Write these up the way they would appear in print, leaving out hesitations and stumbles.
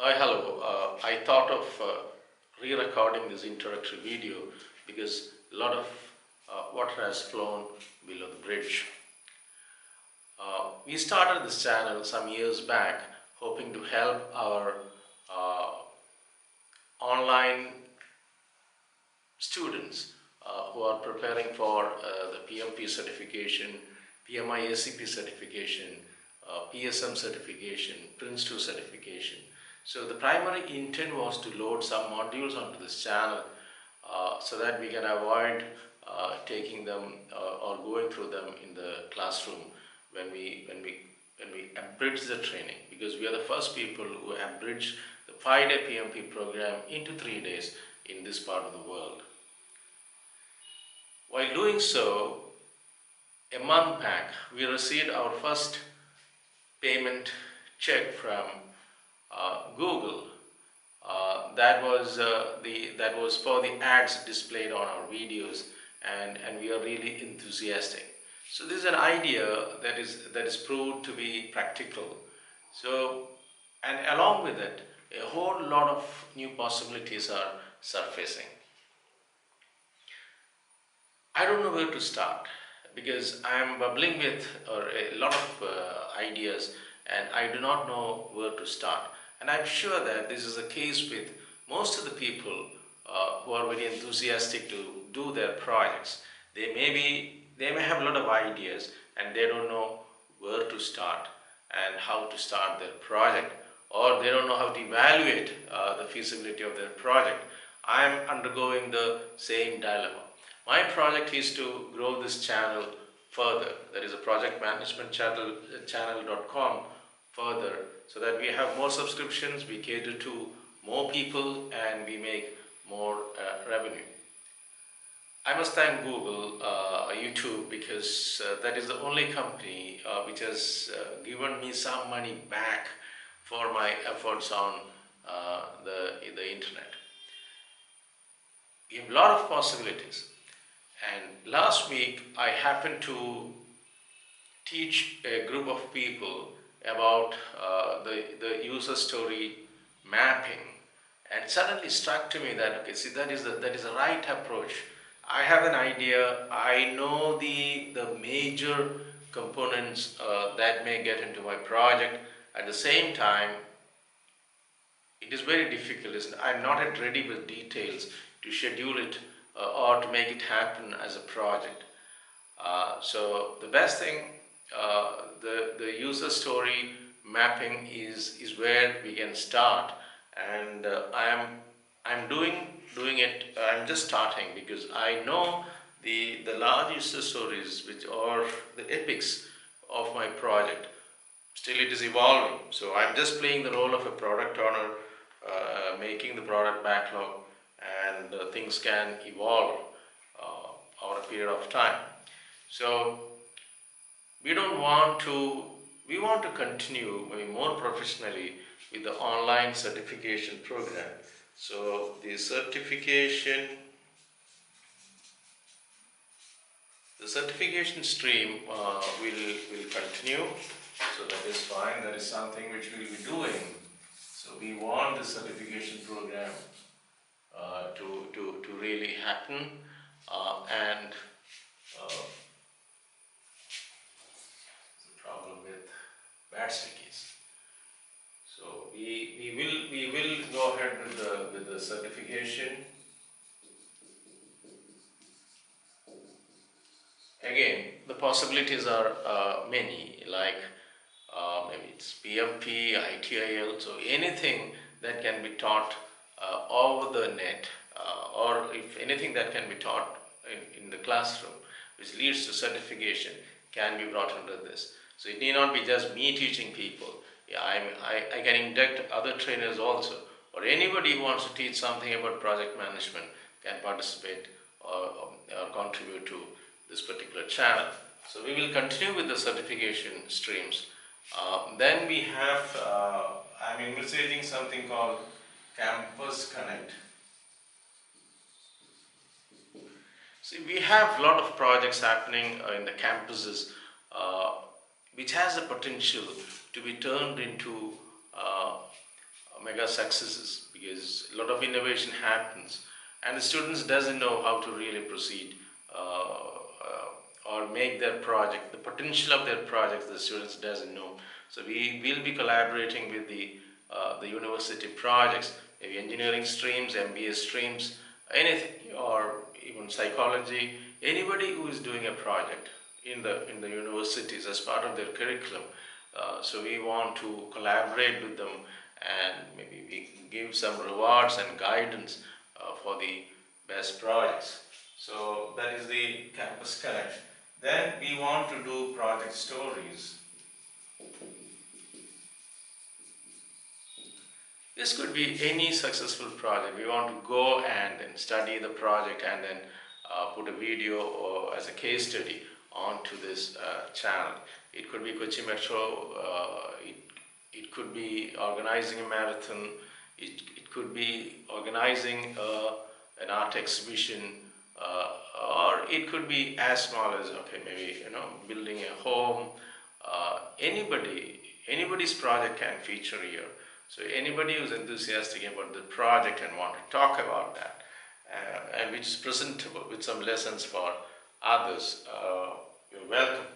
Hi, hello. I thought of re-recording this introductory video because a lot of water has flown below the bridge. We started this channel some years back hoping to help our uh, online students who are preparing for the PMP certification, PMI-ACP certification, PSM certification, Prince 2 certification. So the primary intent was to load some modules onto this channel so that we can avoid taking them or going through them in the classroom when we abridge the training, because we are the first people who abridge the 5-day PMP program into 3 days in this part of the world. While doing so, a month back, we received our first payment check from Google. That was for the ads displayed on our videos, and we are really enthusiastic. So this is an idea that is proved to be practical. So, and along with it, a whole lot of new possibilities are surfacing. I don't know where to start because I am bubbling with a lot of ideas, and I do not know where to start. And I'm sure that this is the case with most of the people who are very enthusiastic to do their projects. They may have a lot of ideas and they don't know where to start and how to start their project, or they don't know how to evaluate the feasibility of their project. I am undergoing the same dilemma. My project is to grow this channel further. That is a project management channel.com further, so that we have more subscriptions, we cater to more people, and we make more revenue. I must thank Google, YouTube, because that is the only company which has given me some money back for my efforts on the internet. We have a lot of possibilities. And last week, I happened to teach a group of people about the user story mapping, and suddenly struck to me that, okay, see, that is the right approach. I have an idea. I know the major components that may get into my project. At the same time, it is very difficult. I'm not yet ready with details to schedule it or to make it happen as a project. So the best thing, the user story mapping is where we can start, and I'm doing it. I'm just starting because I know the large user stories, which are the epics of my project. Still, it is evolving. So I'm just playing the role of a product owner, making the product backlog, and things can evolve over a period of time. So we don't want to, we want to continue maybe more professionally with the online certification program. So the certification stream will continue. So that is fine. That is something which we'll be doing. So we want the certification program to really happen, and the problem with bad stickies. So we will go ahead with the certification. Again, the possibilities are many, like maybe it's PMP, ITIL, so anything that can be taught over the net, or if anything that can be taught in the classroom, which leads to certification, can be brought under this. So it need not be just me teaching people. Yeah, I can induct other trainers also, or anybody who wants to teach something about project management can participate or contribute to this particular channel. So we will continue with the certification streams. Then we have, I'm envisaging something called Campus Connect. See, we have a lot of projects happening in the campuses, which has the potential to be turned into mega successes, because a lot of innovation happens and the students doesn't know how to really proceed or make their project, the potential of their projects the students doesn't know. So we will be collaborating with the university projects, maybe engineering streams, MBA streams, anything, or even psychology, anybody who is doing a project in the universities as part of their curriculum. So we want to collaborate with them, and maybe we give some rewards and guidance for the best projects. So that is the Campus Connect. Then we want to do project stories. This could be any successful project. We want to go and then study the project and then put a video or as a case study onto this channel. It could be Kochi Metro, it could be organizing a marathon, it could be organizing an art exhibition, or it could be as small as, okay, maybe, building a home. Anybody's project can feature here. So anybody who's enthusiastic about the project and want to talk about that, and which is presentable with some lessons for others, you're welcome.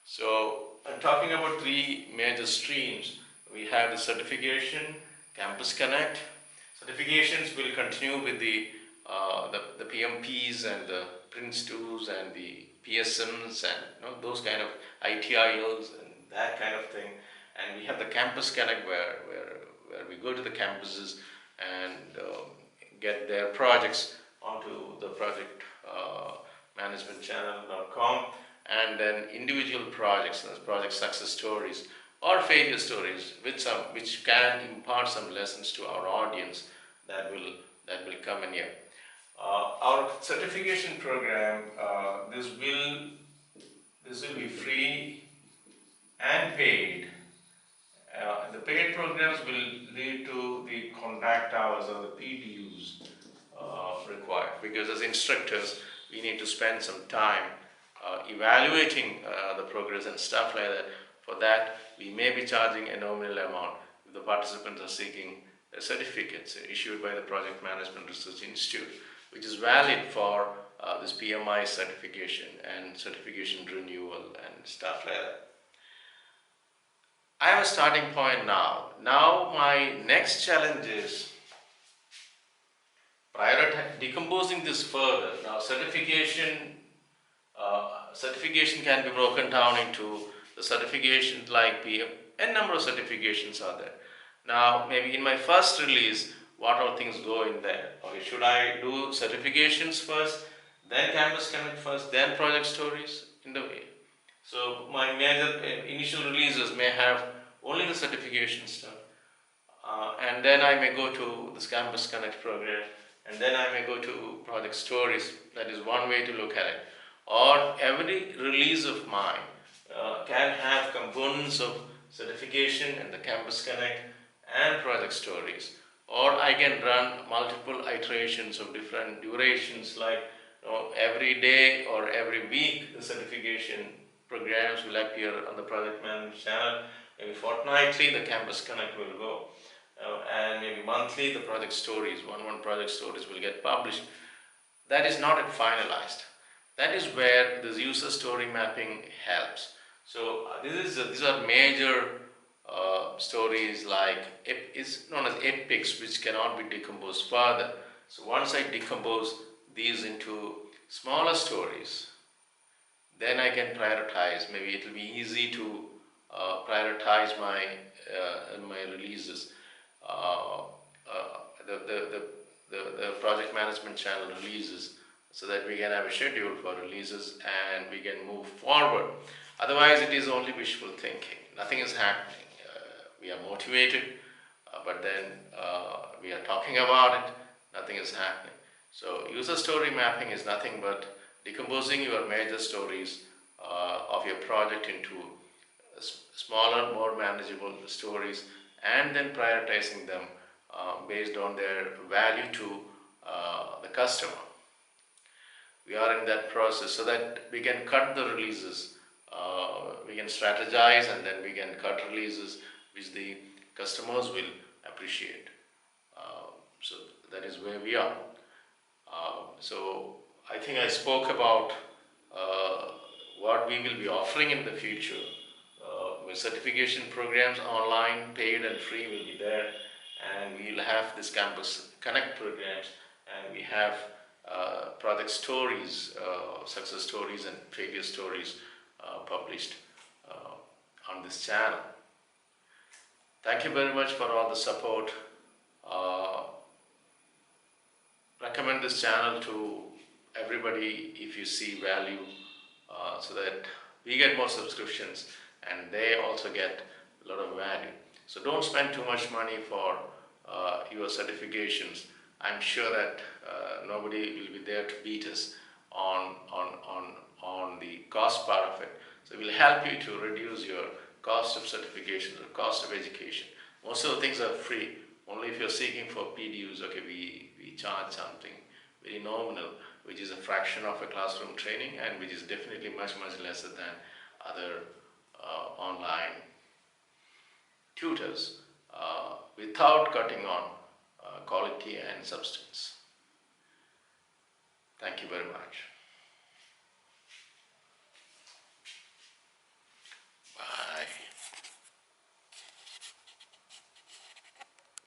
So I'm talking about three major streams. We have the certification, Campus Connect. Certifications will continue with the PMPs and the Prince 2s and the PSMs and those kind of ITILs and that kind of thing. And we have the Campus Connect where we go to the campuses and get their projects onto the project managementchannel.com, and then individual projects, project success stories or failure stories, which can impart some lessons to our audience that will come in here. Our certification program, this will be free and paid. The paid programs will lead to the contact hours or the PDUs required, because as instructors we need to spend some time evaluating the progress and stuff like that. For that we may be charging a nominal amount if the participants are seeking certificates issued by the Project Management Research Institute, which is valid for this PMI certification and certification renewal and stuff like that. I have a starting point now. Now my next challenge is decomposing this further. Now certification can be broken down into the certifications like PM. N number of certifications are there. Now maybe in my first release, what all things go in there? Okay, should I do certifications first, then Campus Connect first, then project stories in the way? So my major initial releases may have only the certification stuff, and then I may go to this Campus Connect program, and then I may go to project stories. That is one way to look at it. Or every release of mine can have components of certification and the Campus Connect and project stories. Or I can run multiple iterations of different durations, like every day or every week the certification programs will appear on the Project Management channel. Maybe fortnightly the Campus Connect will go, and maybe monthly the project stories, one project stories will get published. That is not yet finalized. That is where this user story mapping helps. So these are major stories, like it's known as epics, which cannot be decomposed further. So once I decompose these into smaller stories, then I can prioritize. Maybe it will be easy to prioritize my releases. The project management channel releases, so that we can have a schedule for releases and we can move forward. Otherwise it is only wishful thinking, nothing is happening. We are motivated, but then we are talking about it, nothing is happening. So user story mapping is nothing but decomposing your major stories of your project into smaller, more manageable stories, and then prioritizing them based on their value to the customer. We are in that process so that we can cut the releases. We can strategize and then we can cut releases which the customers will appreciate. So that is where we are. So I think I spoke about uh, what we will be offering in the future. With certification programs, online, paid and free, will be there, and we will have this Campus Connect programs, and we have project stories, success stories and failure stories published on this channel. Thank you very much for all the support. Uh, Recommend this channel to everybody if you see value, so that we get more subscriptions and they also get a lot of value. So don't spend too much money for your certifications. I'm sure that nobody will be there to beat us on the cost part of it. So it will help you to reduce your cost of certification or cost of education. Most of the things are free. Only if you're seeking for PDUs, okay, we charge something very nominal, which is a fraction of a classroom training and which is definitely much lesser than other online tutors, without cutting on quality and substance. Thank you very much.